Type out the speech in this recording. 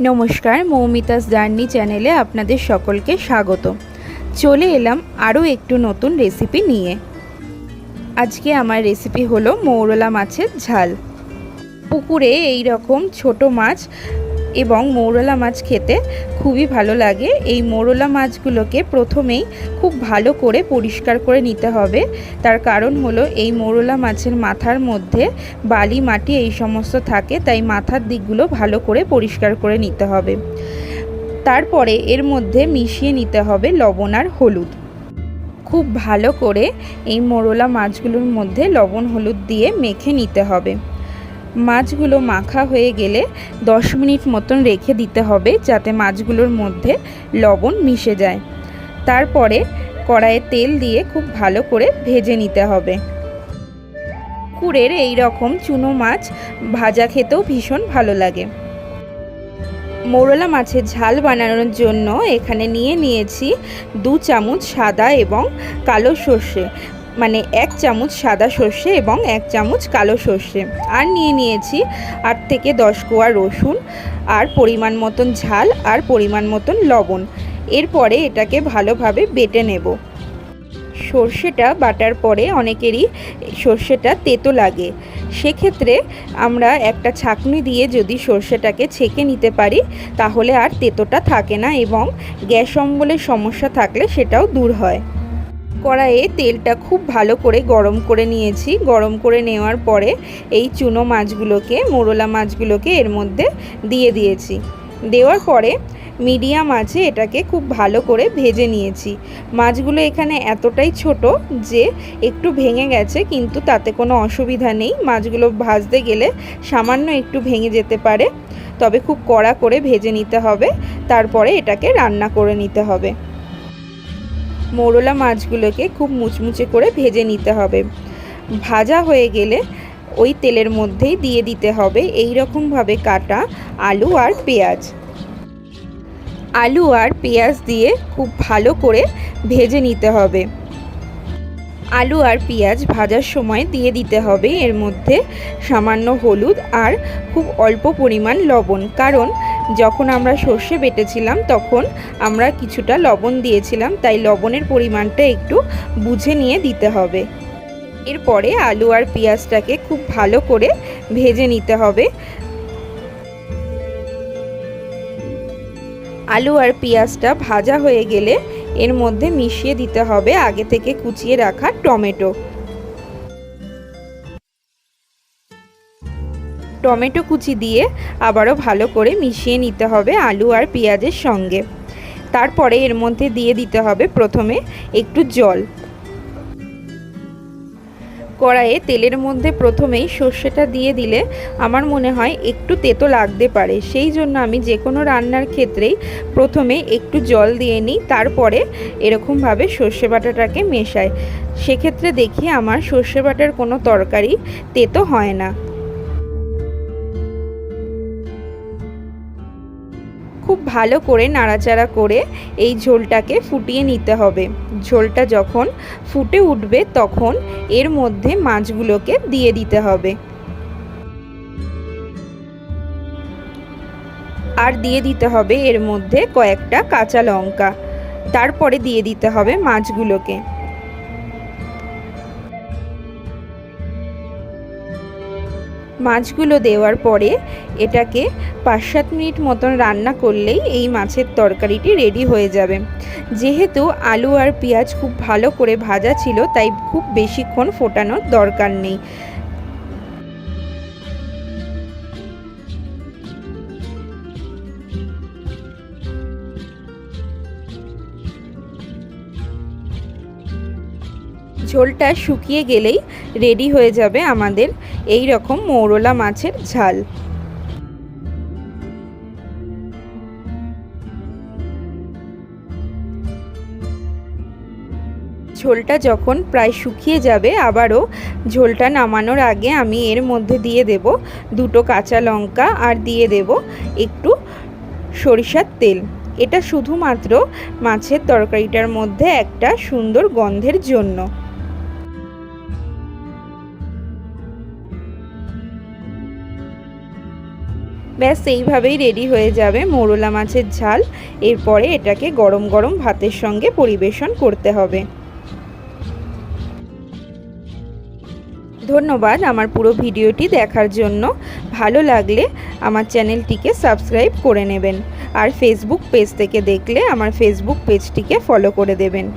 নমস্কার, মৌমিতাস জার্নি চ্যানেলে আপনাদের সকলকে স্বাগত। চলে এলাম আরও একটু নতুন রেসিপি নিয়ে। আজকে আমার রেসিপি হলো মৌরলা মাছের ঝাল। পুকুরে এই রকম ছোট মাছ এবং মৌরলা মাছ খেতে খুবই ভালো লাগে। এই মৌরলা মাছগুলোকে প্রথমেই খুব ভালো করে পরিষ্কার করে নিতে হবে। তার কারণ হলো এই মৌরলা মাছের মাথার মধ্যে বালি মাটি এই সমস্ত থাকে, তাই মাথার দিকগুলো ভালো করে পরিষ্কার করে নিতে হবে। তারপরে এর মধ্যে মিশিয়ে নিতে হবে লবণ আর হলুদ। খুব ভালো করে এই মৌরলা মাছগুলোর মধ্যে লবণ হলুদ দিয়ে মেখে নিতে হবে। মাছগুলো মাখা হয়ে গেলে 10 মিনিট মতন রেখে দিতে হবে, যাতে মাছগুলোর মধ্যে লবণ মিশে যায়। তারপরে কড়াইয়ে তেল দিয়ে খুব ভালো করে ভেজে নিতে হবে। পুকুরের এই রকম চুনো মাছ ভাজা খেতেও ভীষণ ভালো লাগে। মৌরলা মাছের ঝাল বানানোর জন্য এখানে নিয়েছি 2 চামচ সাদা এবং কালো সর্ষে, মানে 1 চামচ সাদা সর্ষে এবং 1 চামচ কালো সর্ষে। আর নিয়েছি 8 থেকে 10 কোয়া রসুন, আর পরিমাণ মতন ঝাল আর পরিমাণ মতন লবণ। এরপরে এটাকে ভালোভাবে বেটে নেব। সর্ষেটা বাটার পরে অনেকেরই সর্ষেটা তেতো লাগে, সেক্ষেত্রে আমরা একটা ছাঁকনি দিয়ে যদি সর্ষেটাকে ছেঁকে নিতে পারি তাহলে আর তেতোটা থাকে না, এবং গ্যাস অম্বলের সমস্যা থাকলে সেটাও দূর হয়। কড়াইয়ে তেলটা খুব ভালো করে গরম করে নিয়েছি। গরম করে নেওয়ার পরে এই চুনো মাছগুলোকে, মৌরলা মাছগুলোকে এর মধ্যে দিয়ে দিয়েছি। দেওয়ার পরে মিডিয়াম আঁচে এটাকে খুব ভালো করে ভেজে নিয়েছি। মাছগুলো এখানে এতটাই ছোট যে একটু ভেঙে গেছে, কিন্তু তাতে কোনো অসুবিধা নেই। মাছগুলো ভাজতে গেলে সামান্য একটু ভেঙে যেতে পারে, তবে খুব কড়া করে ভেজে নিতে হবে। তারপরে এটাকে রান্না করে নিতে হবে। মৌরলা মাছগুলোকে খুব মুচমুচে করে ভেজে নিতে হবে। ভাজা হয়ে গেলে ওই তেলের মধ্যেই দিয়ে দিতে হবে এই রকমভাবে কাটা আলু আর পেঁয়াজ। আলু আর পেঁয়াজ দিয়ে খুব ভালো করে ভেজে নিতে হবে। আলু আর পেঁয়াজ ভাজার সময় দিয়ে দিতে হবে এর মধ্যে সামান্য হলুদ আর খুব অল্প পরিমাণ লবণ, কারণ যখন আমরা সর্ষে বেটেছিলাম তখন আমরা কিছুটা লবণ দিয়েছিলাম, তাই লবণের পরিমাণটা একটু বুঝে নিয়ে দিতে হবে। এরপরে আলু আর পেঁয়াজটাকে খুব ভালো করে ভেজে নিতে হবে। আলু আর পেঁয়াজটা ভাজা হয়ে গেলে এর মধ্যে মিশিয়ে দিতে হবে আগে থেকে কুচিয়ে রাখা টমেটো কুচি দিয়ে আবারও ভালো করে মিশিয়ে নিতে হবে আলু আর পেঁয়াজের সঙ্গে। তারপরে এর মধ্যে দিয়ে দিতে হবে প্রথমে একটু জল। কড়াইয়ে তেলের মধ্যে প্রথমেই সর্ষেটা দিয়ে দিলে আমার মনে হয় একটু তেতো লাগতে পারে, সেই জন্য আমি যে কোনো রান্নার ক্ষেত্রেই প্রথমে একটু জল দিয়ে নিই, তারপরে এরকমভাবে সর্ষে বাটাটাকে মেশাই। সেক্ষেত্রে দেখি আমার সর্ষে বাটার কোনো তরকারি তেতো হয় না। খুব ভালো করে নাড়াচাড়া করে এই ঝোলটাকে ফুটিয়ে নিতে হবে। ঝোলটা যখন ফুটে উঠবে তখন এর মধ্যে মাছগুলোকে দিয়ে দিতে হবে, আর দিয়ে দিতে হবে এর মধ্যে কয়েকটা কাঁচা লঙ্কা। তারপরে দিয়ে দিতে হবে মাছগুলোকে। মাছগুলো দেওয়ার পরে এটাকে 5-7 মিনিট মতন রান্না করলেই এই মাছের তরকারিটি রেডি হয়ে যাবে। যেহেতু আলু আর পেঁয়াজ খুব ভালো করে ভাজা ছিল, তাই খুব বেশিক্ষণ ফোটানোর দরকার নেই। ঝোলটা শুকিয়ে গেলেই রেডি হয়ে যাবে আমাদের এই রকম মৌরলা মাছের ঝাল। ঝোলটা যখন প্রায় শুকিয়ে যাবে, আবারও ঝোলটা নামানোর আগে আমি এর মধ্যে দিয়ে দেব 2টো কাঁচা লঙ্কা, আর দিয়ে দেব একটু সরিষার তেল। এটা শুধুমাত্র মাছের তরকারিটার মধ্যে একটা সুন্দর গন্ধের জন্য। ব্যাস এইভাবেই রেডি হয়ে যাবে মৌরলা মাছের ঝাল। এরপরে এটাকে গরম গরম ভাতের সঙ্গে পরিবেশন করতে হবে। ধন্যবাদ আমার পুরো ভিডিওটি দেখার জন্য। ভালো লাগলে আমার চ্যানেলটিকে সাবস্ক্রাইব করে নেবেন, আর ফেসবুক পেজ থেকে দেখলে আমার ফেসবুক পেজটিকে ফলো করে দেবেন।